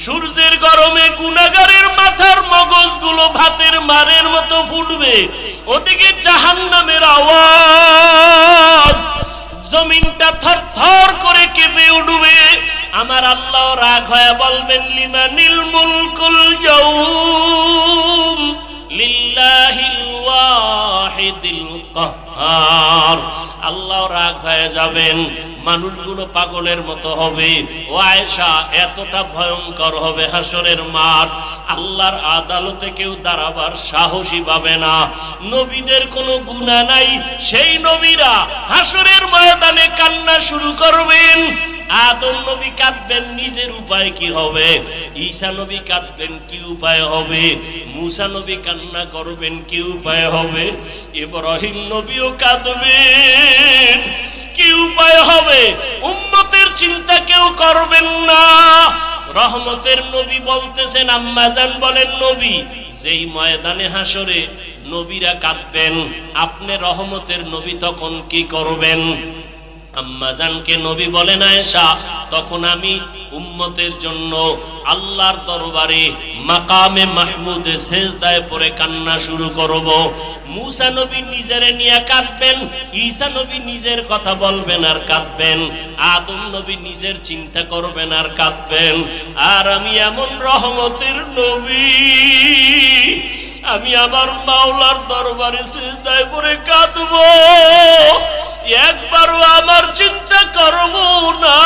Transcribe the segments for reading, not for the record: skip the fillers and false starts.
সূর্যের গরমে গুনাহগারের মাথার মগজগুলো ভাতের মারের মতো ফুটবে, ওদিকে জাহান্নামের আওয়াজ, জমিনটা থরথর করে কেঁপে উঠবে। আমার আল্লাহ রাগ হয়ে বলবেন, লিমানিল মুলকুল ইয়াউম লিল্লাহিল ওয়াহিদিল কাহ্হার। আল্লাহ রাগ হয়ে যাবেন, মানুষগুলো পাগলের মতো হবে। ও আয়েশা, এতটা ভয়ঙ্কর হবে হাসরের মাঠ, আল্লাহর আদালতে কেউ দাঁড়াবার সাহসী পাবে না। নবীদের কোনো গুনাহ নাই, সেই নবীরা হাসরের ময়দানে কান্না শুরু করবেন। আদম নবী কাঁদবেন, নিজের উপায় কি হবে? ঈসা নবী কাঁদবেন, কি উপায় হবে? মুসা নবী কান্না করবেন, কি উপায় হবে? ইব্রাহিম নবীও কাঁদবেন, কি উপায় হবে? উম্মতের চিন্তা কেউ করবেন না। রহমতের নবী বলতেছেন, আম্মা জান বলেন, নবী যেই ময়দানে হাসরে নবীরা কাঁদবেন, আপনি রহমতের নবী তখন কি করবেন? আম্মা জানকে নবী বলেন, আয়েশা, তখন আমি উম্মতের জন্য আল্লাহর দরবারে মাকামে মাহমুদে সেজদায় পড়ে কান্না শুরু করব। মুসা নবী নিজেরে নিয়ে কাঁদবেন, ঈসা নবী নিজের কথা বলবেন আর কাঁদবেন, আদম নবী নিজের চিন্তা করবেন আর কাঁদবেন। আর আমি এমন রহমতের নবী, আমি আমার মাওলার দরবারে সিজদায় পড়ে কাঁদবো, একবারও আমার চিন্তা করব না।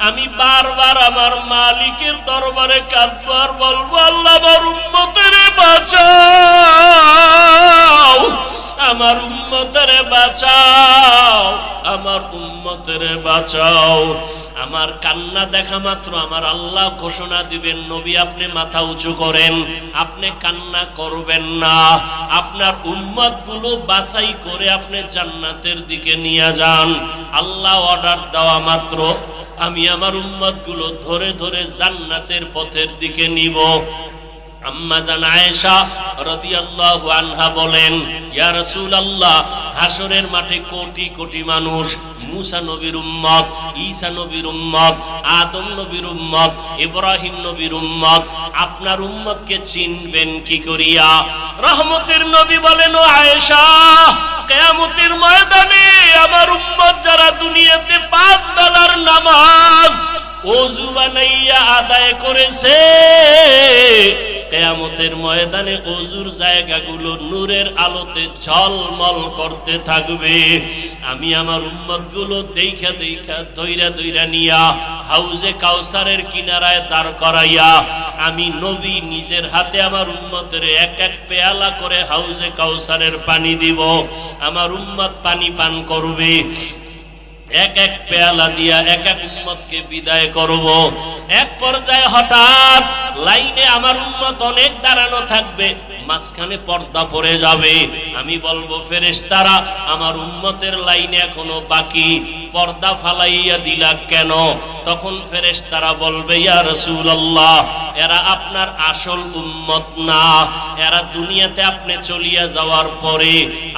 আমি বারবার আমার মালিকের দরবারে কাঁদবো আর বলবো, আল্লাহ আমার উম্মতের বাঁচাও, আমার উম্মতের বাঁচাও, আমার উম্মতের বাঁচাও। আমার কান্না দেখা মাত্র আমার আল্লাহ ঘোষণা দিবেন, নবী আপনি মাথা উঁচু করেন, আপনি কান্না করবেন না, আপনার উম্মতগুলো বাছাই করে আপনি জান্নাতের দিকে নিয়ে যান। আল্লাহ অর্ডার দেওয়া মাত্র আমি আমার উম্মতগুলো ধরে ধরে জান্নাতের পথের দিকে নিব। আম্মা জান আয়েশা রাদিয়াল্লাহু আনহা বলেন, ইয়া রাসূলুল্লাহ, হাসরের মাঠে কোটি কোটি মানুষ, মুসা নবীর উম্মত, ঈসা নবীর উম্মত, আদম নবীর উম্মত, ইব্রাহিম নবীর উম্মত, আপনার উম্মতকে চিনবেন কি করিয়া? রহমতের নবী বলেন, ও আয়েশা, কিয়ামতের ময়দানে আমার উম্মত যারা দুনিয়াতে 5 বেলার নামাজ ওযু বানাইয়া আদায় করেছে, কিয়ামতের ময়দানে ওযুর জায়গাগুলো নূরের আলোতে ঝলমল করতে থাকবে। আমি আমার উম্মতগুলো দেইখা দেইখা দইরা দইরা নিয়া হাউজে কাউসারের কিনারায় দাঁড় করাইয়া আমি নবী নিজের হাতে আমার উম্মতের এক এক পেয়ালা করে হাউজে কাউসারের পানি দিব। আমার উম্মত পানি পান করবে, এক এক পেয়ালা দিয়া এক এক উম্মতকে বিদায় করব। এক পর্যায়ে হঠাৎ লাইনে আমার উম্মত অনেক দাঁড়ানো থাকবে, মাঝখানে পর্দা পড়ে যাবে। আমি বলবো, ফেরেশতারা, আমার উম্মতের লাইনে এখনো বাকি, পর্দা ফালাইয়া দিলা কেন? তখন ফেরেশতারা বলবে, ইয়া রাসূলুল্লাহ, এরা আপনার আসল উম্মত না, এরা দুনিয়াতে আপনি চলিয়া যাওয়ার পরে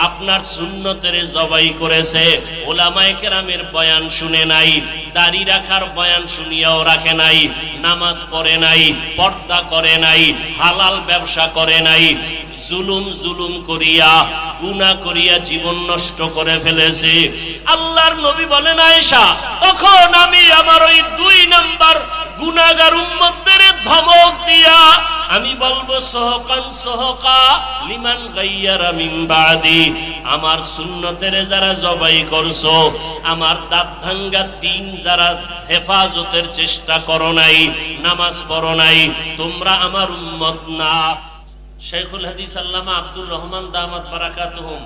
আপনার সুন্নতের জবাই করেছে, উলামায়ে কেরামের বয়ান শুনে নাই, দাড়ি রাখার বয়ান শুনিয়াও রাখে নাই, নামাজ পড়ে নাই, পর্দা করে নাই, হালাল ব্যবসা করে নাই, জুলুম করিয়া গুনাহ করিয়া জীবন নষ্ট করে ফেলেছে। আল্লাহর নবী বলেন, আয়েশা, তখন আমি আমার ওই 2 নাম্বার গুনাহগার উম্মতদের ধমক দিয়া আমি বলবো, সহকান সহকা লিমান গায়্যারা মিন বাদি, আমার সুন্নতের যারা জবাই করছো, আমার দাঁত ভাঙ্গা দিন যারা হেফাজতের চেষ্টা করো নাই, নামাজ পড়ো নাই, তোমরা আমার উম্মত না। শেখুল হাদিস আল্লামা আব্দুর রহমান দামাত বারাকাতুহুম,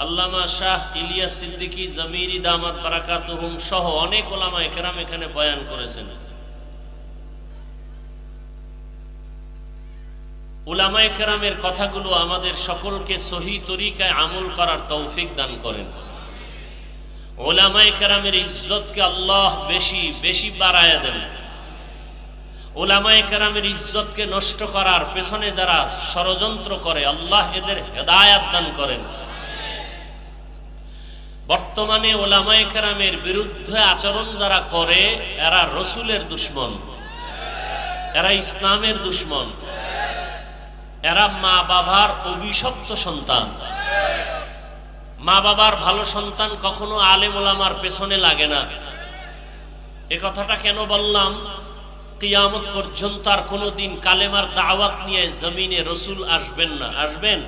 আল্লামা শাহ ইলিয়াস সিদ্দিকী জামিরি দামাত বারাকাতুহুম সহ অনেক উলামায়ে কেরাম এখানে বয়ান করেছেন। উলামায়ে কেরামের কথাগুলো আমাদের সকলকে সহি তরিকায় আমল করার তৌফিক দান করেন। উলামায়ে কেরামের ইজ্জতকে আল্লাহ বেশি বেশি বাড়ায়া দেন। উলামায়ে কেরামের ইজ্জতকে নষ্ট করার পেছনে যারা ষড়যন্ত্র করে, আল্লাহ এদের হেদায়াত দান করেন। বর্তমানে ওলামায়ে কেরামের বিরুদ্ধে আচরণ যারা করে এরা রসুলের দুশমন, এরা ইসলামের দুশমন, এরা মা বাবার অভিশপ্ত সন্তান। মা বাবার ভালো সন্তান কখনো আলেম ওলামার পেছনে লাগে না। এ কথাটা কেন বললাম? কিয়ামত পর্যন্ত আর কোনোদিন কালেমার দাওয়াত নিয়ে জমিনে রসুল আসবেন না। আসবেন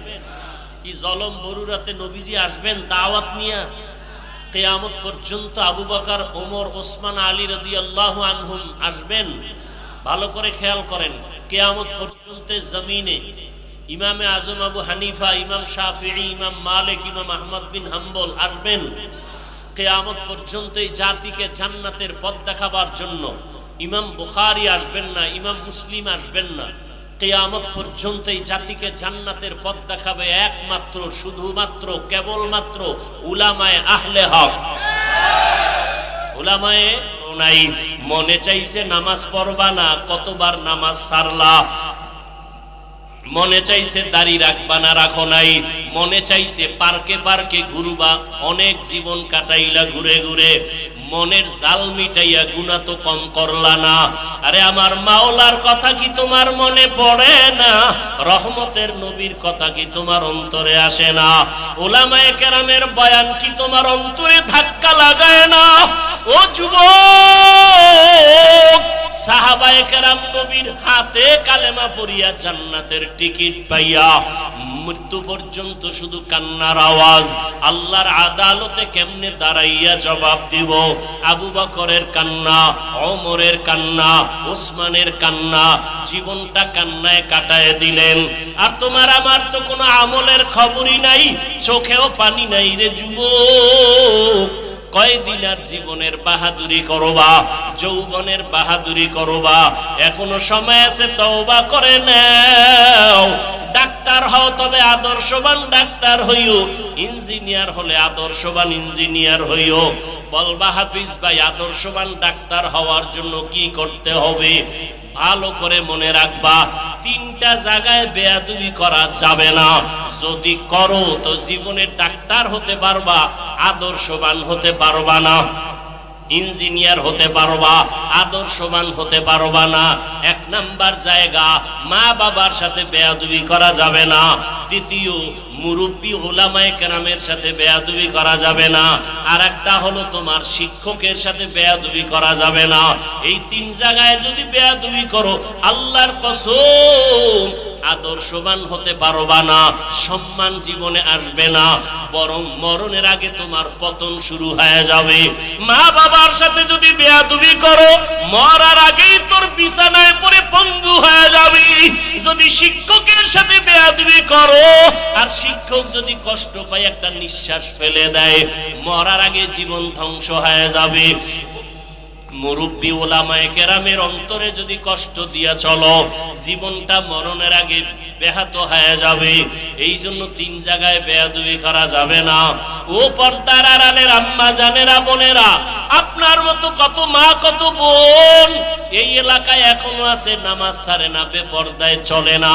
কি জলম বরুরাতে নবীজি আসবেন দাওয়াত নিয়ে? কিয়ামত পর্যন্ত আবু বকর, ওমর, ওসমান, আলী রাদিয়াল্লাহু আনহুম আসবেন? ভালো করে খেয়াল করেন, কিয়ামত পর্যন্ত জমিনে ইমামে আজম আবু হানিফা, ইমাম শাফিঈ, ইমাম মালিক, ইমাম আহমদ বিন হাম্বল আসবেন? কিয়ামত পর্যন্ত এই জাতিকে জান্নাতের পথ দেখাবার জন্য ইমাম বুখারী আসবেন না, ইমাম মুসলিম আসবেন না। কিয়ামত পর্যন্ত এই জাতিকে জান্নাতের পথ দেখাবে একমাত্র, শুধুমাত্র, কেবলমাত্র উলামায়ে আহলে হক। উলামায়ে নাই। মনে চাইছে নামাজ পড়বা না, কতবার নামাজ ছাড়লা। মনে চাইছে দাড়ি রাখবা না, রাখো নাই। মনে চাইছে পার্কে পার্কে ঘুরবা, অনেক জীবন কাটাইলা ঘুরে ঘুরে। মনের জাল মিটাইয়া গুনাহ তো কম করলা না। আরে আমার মাওলার কথা কি তোমার মনে পড়ে না? রহমতের নবীর কথা কি তোমার অন্তরে আসে না? উলামায়ে কেরামের বয়ান কি তোমার অন্তরে ধাক্কা লাগায় না? ও যুবক, সাহাবায়ে কেরাম নবীর হাতে কালেমা পড়িয়া জান্নাতের টিকিট পাইয়া মৃত্যু পর্যন্ত শুধু কান্নার আওয়াজ। আল্লাহর আদালতে কেমনে দাঁড়াইয়া জবাব দিব? আবু বকরের কান্না, ওমরের কান্না, ওসমানের কান্না, জীবনটা কান্নায় কাটায় দিলেন। আর তোমার আমার তো কোনো আমলের খবরই নাই, চোখেও পানি নাই রে যুবক। কয়দিন আর জীবনের বাহাদুরি করবা, যৌবনের বাহাদুরি করবা? এখনো সময় আছে, তওবা করে নাও। ডাক্তার হও তবে আদর্শবান ডাক্তার হইও, ইঞ্জিনিয়ার হলে আদর্শবান ইঞ্জিনিয়ার হইও। বলবা হাফিজ ভাই, আদর্শবান ডাক্তার হওয়ার জন্য কি করতে হবে? ভালো করে মনে রাখবা, তিনটা জায়গায় বেয়াদবি করা যাবে না। যদি করো তো জীবনে ডাক্তার হতে পারবা, আদর্শবান হতে পারবা না। ইঞ্জিনিয়ার হতে পারবা, আদর্শবান হতে পারবা না। এক নাম্বার জায়গা, মা বাবার সাথে বেয়াদবি করা যাবে না। দ্বিতীয়, মুরব্বী উলামায়ে কেরামের সাথে বেয়াদবি করা যাবে না। আর একটা হলো তোমার শিক্ষকের সাথে বেয়াদবি করা যাবে না। এই তিন জায়গায় যদি বেয়াদবি করো, আল্লাহর কসম আদর্শবান হতে পারবা না, সম্মান জীবনে আসবে না, বরং মরণের আগে তোমার পতন শুরু হয়ে যাবে। মা বাবার সাথে যদি বেয়াদবি করো, মরার আগেই তোর বিছানায় পড়ে পঙ্গু হয়ে যাবি। যদি শিক্ষকের সাথে বেয়াদবি করো, আর শিক্ষক যদি কষ্ট পায়, একটা নিঃশ্বাস ফেলে দেয়, মরার আগে জীবন ধ্বংস হয়ে যাবে। মুরব্বী উলামায়ে কেরামের অন্তরে যদি কষ্ট দিয়া চলো, জীবনটা মরণের আগে ব্যাহত হয়ে যাবে। এই জন্য তিন জায়গায় বেয়াদবি করা যাবে না। ও পর্দার আড়ালের আম্মা জানেরা, বোনেরা, আপনার মতো কত মা কত বোন এই এলাকায় এখনো আছে, নামাজ ছাড়ে না, বেপর্দায় চলে না,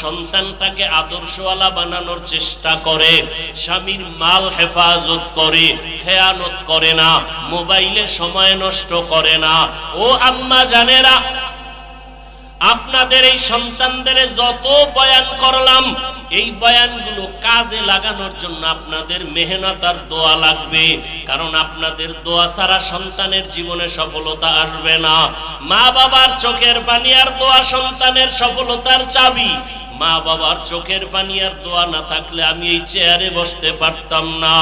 সন্তানটাকে আদর্শওয়ালা বানানোর চেষ্টা করে, স্বামীর মাল হেফাজত করে, খেয়ানত করে না, মোবাইলে সময় নষ্ট করে না। ও আম্মা জানেরা, আপনাদের এই সন্তানদের যত বয়ান করলাম, এই বয়ানগুলো কাজে লাগানোর জন্য আপনাদের মেহনত আর দোয়া লাগবে। কারণ আপনাদের দোয়া ছাড়া সন্তানের জীবনে সফলতা আসবে না। মা বাবার চোখের পানি আর দোয়া সন্তানের সফলতার চাবি। মা বাবার চোখের পানি আর দোয়া না থাকলে আমি এই চেয়ারে বসতে পারতাম না।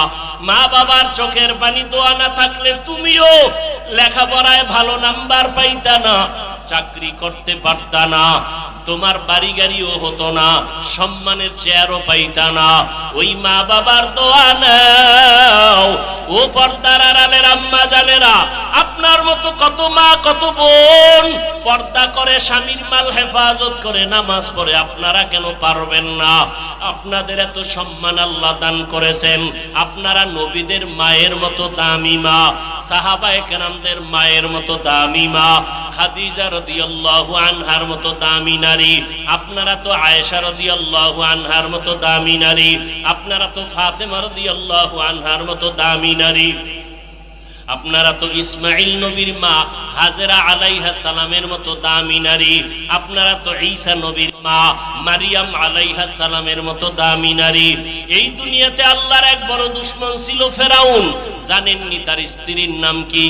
মা বাবার চোখের পানি দোয়া না থাকলে তুমিও লেখাপড়ায় ভালো নাম্বার পাইতা না, চাকরি করতে পারতা না, তোমার বাড়ি গাড়িও হতো না, সম্মানের চেয়ারও পাইতা না। ওই মা বাবার দোয়া নাও। ও পর্দার আড়ালের আম্মা জানেরা, আপনার মতো কত মা কত বোন পর্দা করে, স্বামীর মাল হেফাজত করে, নামাজ পড়ে, আপনারা কেন পারবেন না? আপনাদের এত সম্মান আল্লাহ দান করেছেন। আপনারা নবীদের মায়ের মতো দামি মা, সাহাবায়ে কেরামদের মায়ের মতো দামি মা, খাদিজা রাদিয়াল্লাহু আনহার মতো দামি নারী, আপনারা তো আয়েশা রাদিয়াল্লাহু আনহার মতো দামি নারী, আপনারা তো ফাতেমা রাদিয়াল্লাহু আনহার মতো দামি নারী, আপনারা তো ইসমাইল নবীর মা হাজেরা আলাইহা সালামের মতো দামি নারী, আপনারা তো ঈসা নবীর মা মারিয়াম আলাইহা সালামের মতো দামি নারী। এই দুনিয়াতে আল্লাহর এক বড় দুশমন ছিল ফেরাউন। জানেননি তার স্ত্রীর নাম কি?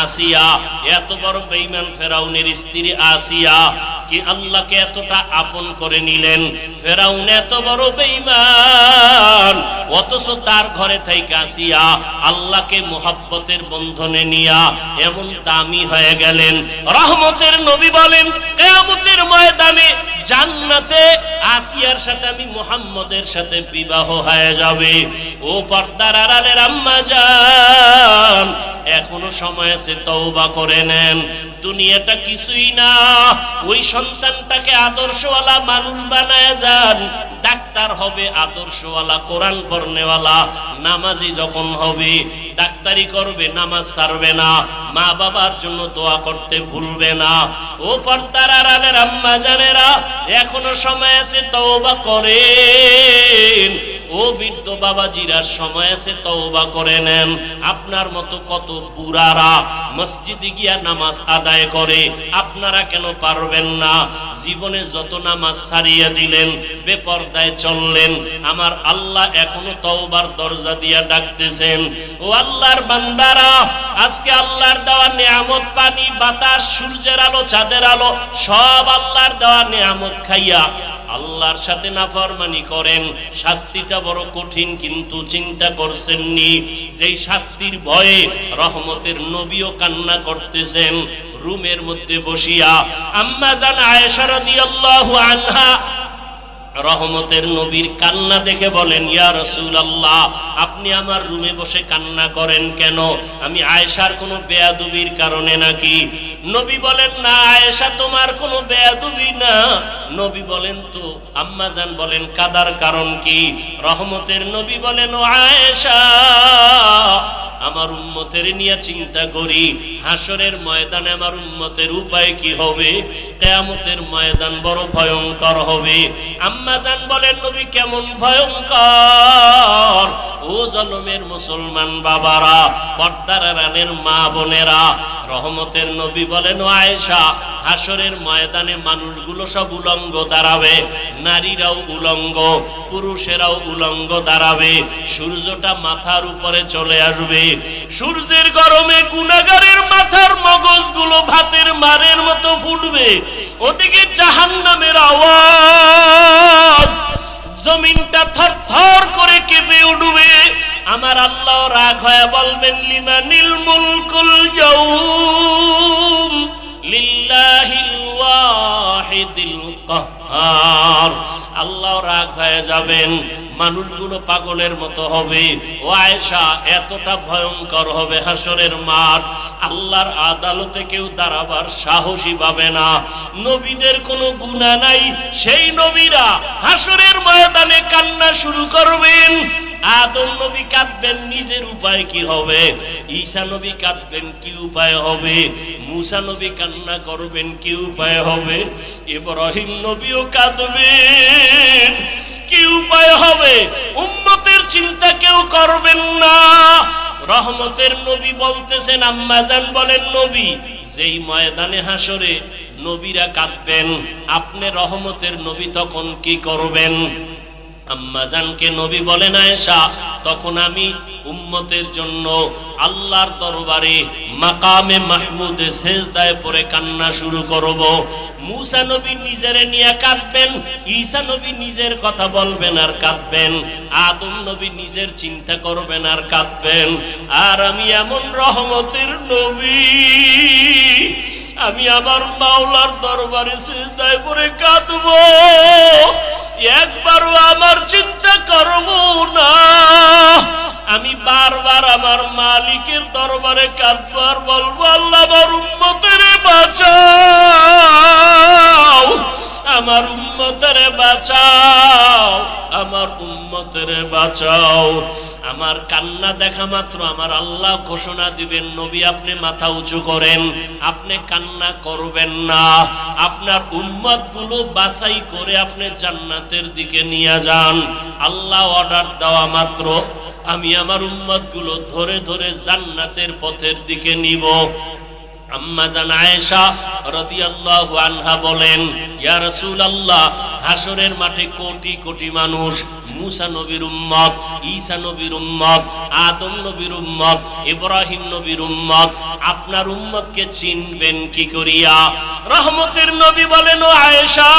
আসিয়া। এত বড় বেঈমান ফেরাউনের স্ত্রী আসিয়া কি আল্লাহকে এতটা আপন করে নিলেন। ফেরাউন এত বড় বেঈমান, অথচ তার ঘরে থেকে আসিয়া আল্লাহকে মুহাব্বতের বন্ধনে নিয়া এমন দামি হয়ে গেলেন। রহমতের নবী বলেন কিয়ামতের ময়দানে জান্নাতে আসিয়ার সাথে আমি মুহাম্মদের সাথে বিবাহ হয়ে যাবে। ও পর্দার আড়ালের আম্মা জান, এখনো সময় আছে, তওবা করে নেন। দুনিয়াটা কিছুই না, ওই সন্তানটাকে আদর্শওয়ালা মানুষ বানায় যান। ডাক্তার হবে আদর্শওয়ালা, কোরআন পড়নেওয়ালা, নামাজি যখন হবে ডাক্তারি করবে, নামাজ ছাড়বে না, মা বাবার জন্য দোয়া করতে ভুলবে না। ও পর্দার আড়ালের আম্মা জানেরা, এখনো সময় আছে, তওবা করেন। ও বৃদ্ধ বাবাজিরা, সময় আছে, তওবা করে নেন। আপনার মতো কত বুড়ারা মসজিদে গিয়া নামাজ আদায় করে, আপনারা কেন পারবেন না? জীবনে যত নামাজ ছাড়িয়ে দিলেন, বেপরদায় চললেন, আমার আল্লাহ এখনো তওবার দরজা দিয়া ডাকতেছেন। ও আল্লাহর বান্দারা, আজকে আল্লাহর দেওয়া নিয়ামত, পানি, বাতাস, সূর্যের আলো, চাঁদের আলো, সব আল্লাহর দেওয়া নিয়ামত খাইয়া আল্লাহর সাথে নাফরমানি করেন। শাস্তিটা বড় কঠিন, কিন্তু চিন্তা করছেননি যেই শাস্তির ভয়ে রহমতের নবীও কান্না করতেছেন রুমের মধ্যে বসিয়া। আম্মা জান আয়েশা রাদিয়াল্লাহু আনহা রহমতের নবীর কান্না দেখে বলেন, ইয়া রাসূলুল্লাহ, আপনি আমার রুমে বসে কান্না করেন কেন? আমি আয়েশার কোনো বেয়াদবির কারণে নাকি? নবী বলেন, না আয়েশা, তোমার কোনো বেয়াদবি না। নবী বলেন, তো আম্মা জান বলেন, কাদার কারণ কি? রহমতের নবী বলেন, ও আয়েশা, আমার উম্মতের নিয়ে চিন্তা করি। হাসরের ময়দানে আমার উম্মতের উপায় কি হবে? কিয়ামতের ময়দান বড় ভয়ঙ্কর হবে। আম্মা জান বলেন, নবী কেমন ভয়ঙ্কর? ও জনমের মুসলমান বাবারা, পর্দার আড়ালের মা বোনেরা, রহমতের নবী বলেন, ও আয়েশা, হাসরের ময়দানে মানুষগুলো সব উলঙ্গ দাঁড়াবে, নারীরাও উলঙ্গ, পুরুষেরাও উলঙ্গ দাঁড়াবে। সূর্যটা মাথার উপরে চলে আসবে। সূর্যের গরমে গুনাহগারের মাথার মগজগুলো ভাতের মারের মতো ফুটবে। ওদিকে জাহান্নামের আওয়াজ, জমিনটা থরথর করে কেঁপে উঠবে। আমার আল্লাহ রাগ হয়ে বলবেন, লিমানিল মুলকুল ইয়াউম লিল্লাহিল ওয়াহিদিল কাহ্হার। আল্লাহ রাগ হয়ে যাবেন, মানুষগুলো পাগলের মতো হবে। ও আয়েশা, এতটা ভয়ঙ্কর হবে হাসরের মাঠ, আল্লাহর আদালতে কেউ দাঁড়াবার সাহসী পাবে না। নবীদের কোনো গুনাহ নাই, সেই নবীরা হাসরের ময়দানে কান্না শুরু করবেন। আদম নবী কাঁদবেন, নিজের উপায় কি হবে? ঈসা নবী কাঁদবেন, কি উপায় হবে? মুসা নবী কান্না করবেন, কি উপায় হবে? ইব্রাহিম নবীও কাঁদবেন, কি উপায় হবে? উম্মতের চিন্তা কেউ করবেন না। রহমতের নবী বলতেছেন, আম্মা জান বলেন, নবী যেই ময়দানে হাসরে নবীরা কাঁদবেন, আপনি রহমতের নবী তখন কি করবেন? আম্মা জানকে নবী বলেন, আয়েশা, তখন আমি উম্মতের জন্য আল্লাহর দরবারে মাকামে মাহমুদে সেজদায় পড়ে কান্না শুরু করব। মুসা নবী নিজের নিয়ে কাঁদবেন, ঈসা নবী নিজের কথা বলবেন আর কাঁদবেন, আদম নবী নিজের চিন্তা করবেন আর কাঁদবেন। আর আমি এমন রহমতের নবী, আমি আমার মাওলার দরবারে সিজদায় পড়ে কাঁদব, একবারও আমার চিন্তা করব না। আমি বারবার আমার মালিকের দরবারে কাঁদব আর বলবো, আল্লাহ আমার উম্মতের বাঁচাও, আমার উম্মতের বাঁচাও, আমার উম্মতের বাঁচাও। আমার কান্না দেখা মাত্র আমার আল্লাহ ঘোষণা দিবেন, নবী আপনি মাথা উঁচু করেন, আপনি কান্না করবেন না, আপনার উম্মতগুলো বাছাই করে আপনি জান্নাতের দিকে নিয়ে যান। আল্লাহ অর্ডার দেওয়া মাত্র আমি আমার উম্মতগুলো ধরে ধরে জান্নাতের পথের দিকে নিব। আম্মা জান আয়েশা রাদিয়াল্লাহু আনহা বলেন, ইয়া রাসূলুল্লাহ, হাসরের মাঠে কোটি কোটি মানুষ, মুসা নবীর উম্মত, ঈসা নবীর উম্মত, আদম নবীর উম্মত, ইব্রাহিম নবীর উম্মত, আপনার উম্মতকে চিনবেন কি করিয়া? রহমতের নবী বলেন, ও আয়েশা,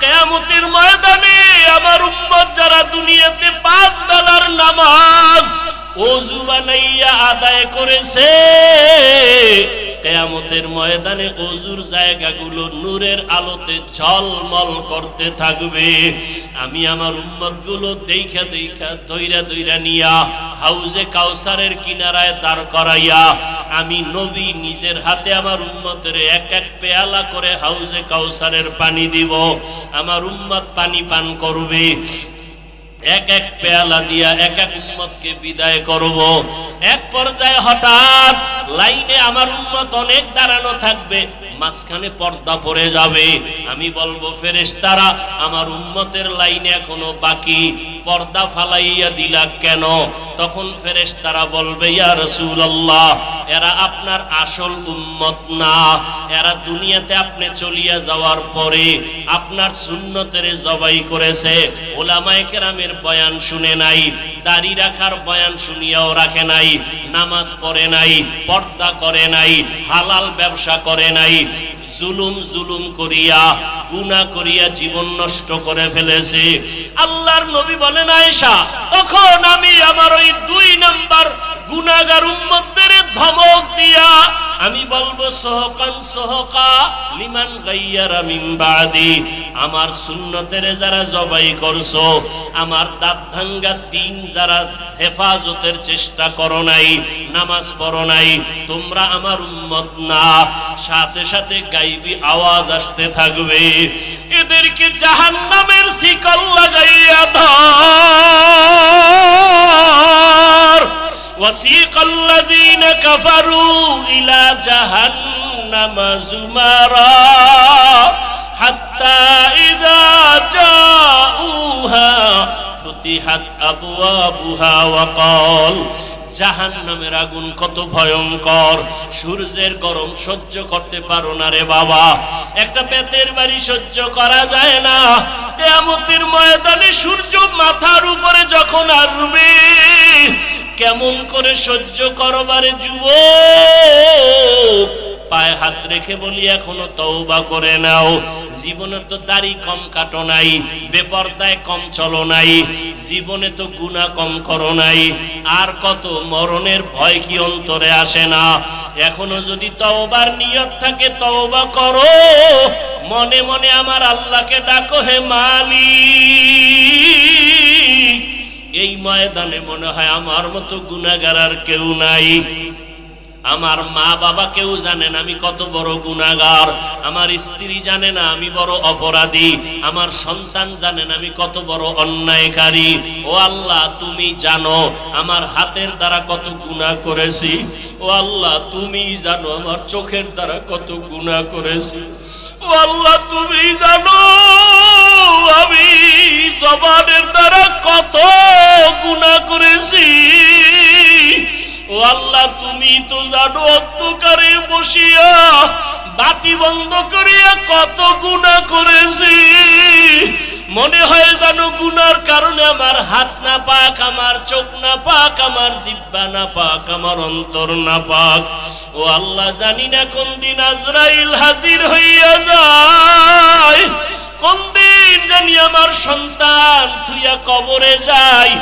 কিয়ামতের ময়দানে আমার উম্মত যারা দুনিয়াতে 5 বেলার নামাজ ওযু বানাইয়া আদায় করেছে, কিয়ামতের ময়দানে ওযুর জায়গাগুলো নূরের আলোতে ঝলমল করতে থাকবে। আমি আমার উম্মতগুলো দেইখা দেইখা দইরা দইরা নিয়া হাউজে কাউসারের কিনারায় দাঁড় করাইয়া আমি নবী নিজের হাতে আমার উম্মতের এক এক পেয়ালা করে হাউজে কাউসারের পানি দিব। আমার উম্মত পানি পান করবে, এক এক পেয়ালা দিয়া এক এক উম্মতকে বিদায় করব। এক পর্যায়ে হঠাৎ লাইনে আমার উম্মত অনেক দাঁড়ানো থাকবে, মাঝখানে পর্দা পড়ে যাবে। আমি বলবো, ফেরেশতারা আমার উম্মতের লাইনে এখনো বাকি, পর্দা ফালাইয়া দিলা কেন? তখন ফেরেশতারা বলবে, ইয়া রাসূলুল্লাহ, এরা আপনার আসল উম্মত না, এরা দুনিয়াতে আপনি চলিয়া যাওয়ার পরে আপনার সুন্নতের জবাই করেছে, উলামায়ে কেরামের বয়ান শুনে নাই, দাড়ি রাখার বয়ান শুনিয়াও রাখে নাই, নামাজ পড়ে নাই, পর্দা করে নাই, হালাল ব্যবসা করে নাই, জুলুম করিয়া গুনাহ করিয়া জীবন নষ্ট করে ফেলেছে। আল্লাহর নবী বলেন, আয়েশা, তখন আমি আমার ওই 2 নাম্বার গুনাহগার উম্মতদের ধমক দিয়া আমি বলবো, সোহকান সোহকা লিমান গায়্যারা মিন বাদি, আমার সুন্নতের যারা জবাই করছো, আমার দাঁত ভাঙ্গা দিন যারা হেফাজতের চেষ্টা করো নাই, নামাজ পড়ো নাই, তোমরা আমার উম্মত না। সাথে সাথে গায়বী আওয়াজ আসতে থাকবে, এদেরকে জাহান্নামের শিকল লাগাইয়া ধর। وسيق الذين كفروا إلى جهنم زمرا حتى إذا جاءوها فتحت أبوابها وقال, জাহান্নামের আগুন কত ভয়ঙ্কর, সূর্যের গরম সহ্য করতে পারো না রে বাবা, একটা পেটের বাড়ি সহ্য করা যায় না। কিয়ামতের ময়দানে সূর্য মাথার উপরে যখন আসবে, কেমন করে সহ্য করবারে যুবক? পায়ে হাত রেখে বলি, এখনো তওবা করে নাও। জীবনে তো দাড়ি কম কাটো নাই, বেপরদায় কম চলো নাই, জীবনে তো গুনাহ কম করো নাই, আর কত মরণের ভয় কি অন্তরে আসে না? এখনো যদি তওবার নিয়ত থাকে তওবা করো, মনে মনে আমার আল্লাহকে ডাকো, হে মালিক। এই ময়দানে মনে হয় আমার মতো গুনাহগার আর কেউ নাই। আমার মা বাবা কেউ জানেন আমি কত বড় গুনাহগার, আমার স্ত্রী জানে না আমি বড় অপরাধী, আমার সন্তান জানেন আমি কত বড় অন্যায়কারী। ও আল্লাহ, তুমি জানো আমার হাতের দ্বারা কত গুনাহ করেছি। ও আল্লাহ, তুমি জানো আমার চোখের দ্বারা কত গুনাহ করেছি। ও আল্লাহ, তুমি জানো আমি জবানের দ্বারা কত গুনাহ করেছি। ও আল্লাহ, তুমি তো জানো অন্ধকারে বসিয়া বাতি বন্ধ করিয়া কত গুনাহ করেছি। মনে হয় জানো গুনার কারণে আমার হাত না পাক, আমার চোখ না পাক, আমার জিহ্বা না পাক, আমার অন্তর না পাক। ও আল্লাহ, জানি না কোন দিন আজরাইল হাজির হইয়া যায়, কোন দিন জানি আমার সন্তান তুইয়া কবরে যায়।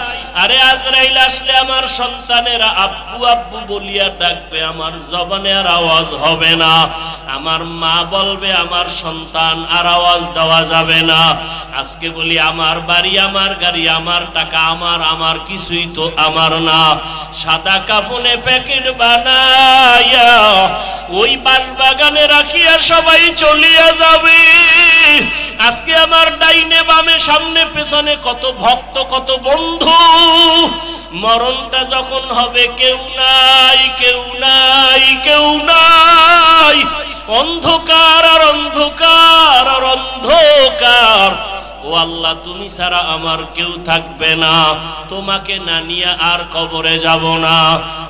আরে আজরাইল আসলে আমার সন্তানেরা আব্বু আব্বু বলিয়া ডাকবে, আমার জবানে আর আওয়াজ হবে না। আমার মা বলবে আমার সন্তান, আর আওয়াজ দেওয়া যাবে না। আজকে বলি আমার বাড়ি, আমার গাড়ি, আমার টাকা, আমার কিছুই তো আমার না। সাদা কাফনে প্যাকেট বানাইয়া ওই বাগানে রাখিয়া সবাই চলিয়া যাবে। আজকে আমার ডাইনে বামে সামনে পেছনে কত ভক্ত, কত বন্ধু মরণটা যখন হবে কেউ নাই, কেউ নাই, কেউ নাই, অন্ধকার আর অন্ধকার আর অন্ধকার। ও আল্লাহ, তুমি ছাড়া আমার কেউ থাকবে না, তোমাকে না নিয়ে আর কবরে যাব না।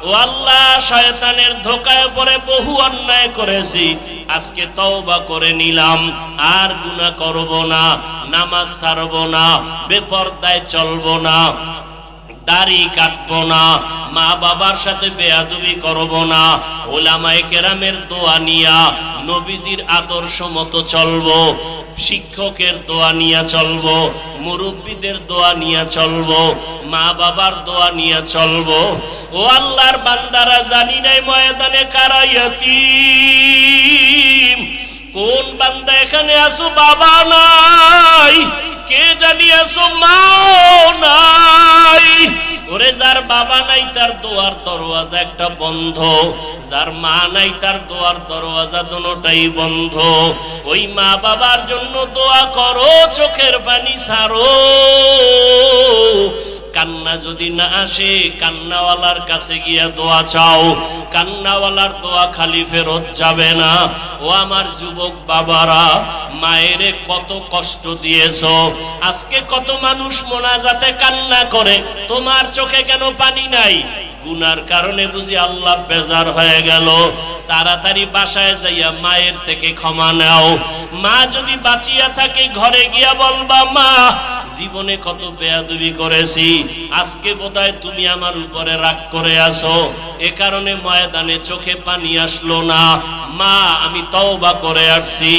ও আল্লাহ, শয়তানের ধোঁকায় পড়ে বহু অন্যায় করেছি, আজকে তওবা করে নিলাম, আর গুনাহ করব না, নামাজ ছাড়ব না, বেপরদায় চলব না, দাড়ি কাটবো না, মা বাবার সাথে বেয়াদবি করব না, ওলামায়ে কেরামের দোয়া নিয়া নবীজির আদর্শ মতো চলবো, শিক্ষকের দোয়া নিয়ে চলবো, মুরব্বীদের দোয়া নিয়ে চলবো, মা বাবার দোয়া নিয়ে চলবো। ও আল্লাহর বান্দারা, জানি নাই ময়দানে কারা ইয়াতীম। কোন বান্দা এখানে আসো বাবা নাই, কে জানি আসো মা নাই। ওরে যার বাবা নাই তার দোয়ার দরওয়াজা একটা বন্ধ, যার মা নাই তার দোয়ার দরওয়াজা দুটোটাই বন্ধ। ওই মা বাবার জন্য দোয়া করো, চোখের পানি ছাড়ো। কান্না যদি না আসে, কান্নাওয়ালার কাছে গিয়া দোয়া চাও, কান্নাওয়ালার দোয়া খালি ফেরত যাবে না। ও আমার যুবক বাবারা, মায়েরে কত কষ্ট দিয়েছো, আজকে কত মানুষ মোনাজাতে কান্না করে, তোমার চোখে কেন পানি নাই? গুনার কারণে বুঝি আল্লাহ বেজার হয়ে গেল। তাড়াতাড়ি বাসায় যাইয়া মায়ের থেকে ক্ষমা নাও। মা যদি বাঁচিয়া থাকে, ঘরে গিয়া বলবা, মা জীবনে কত বেয়াদবি করেছি, আজকে বোধহয় তুমি আমার উপরে রাগ করে আসো, এ কারণে ময়দানে চোখে পানি আসলো না। মা, আমি তওবা করে আসছি,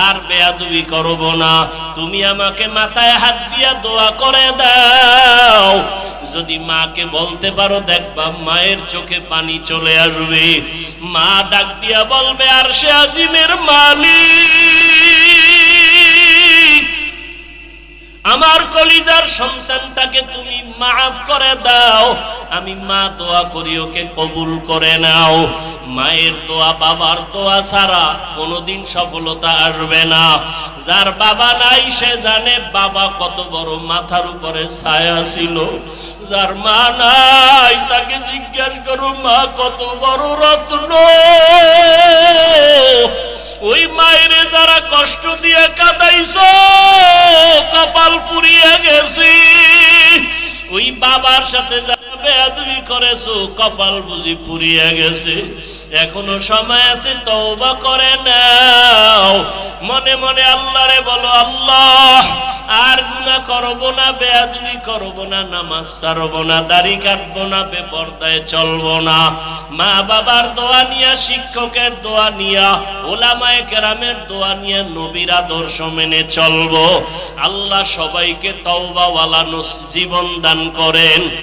আর বেয়াদবি করব না, তুমি আমাকে মাথায় হাত দিয়া দোয়া করে দাও। যদি মাকে বলতে পারো, দেখবা মায়ের চোখে পানি চলে আসবে। মা ডাক দিয়া বলবে, আরশে আজিমের মালিক, আমার কলিজার সন্তানটাকে তুমি মাফ করে দাও। আমি মা দোয়া করি, ওকে কবুল করে নাও। মায়ের দোয়া, বাবার দোয়া ছাড়া কোনোদিন সফলতা আসবে না। যার বাবা নাই সে জানে বাবা কত বড় মাথার উপরে ছায়া ছিল। যার মা নাই তাকে জিজ্ঞাসা করো, মা কত বড় রত্ন। ওই মায়ের যারা কষ্ট দিয়ে কাঁদাইছো, কপাল পুড়িয়ে গেছি। ওই বাবার সাথে যারা বেয়াদবি করেছো, কপাল বুঝি পুড়িয়ে গেছে। এখনো সময় আছে, তওবা করে নাও। মনে মনে আল্লাহরে বলো, আল্লাহ আর গুনাহ করব না, বেয়াদবি করব না, নামাজ ছাড়ব না, দাড়ি কাটব না, বেপরদায় চলব না। মা বাবার দোয়া নিয়া, শিক্ষকের দোয়া নিয়া, ওলামায়ে কেরামের দোয়া নিয়া, নবীর আদর্শ মেনে চলবো। আল্লাহ সবাইকে তওবাওয়ালা জীবন দান করেন।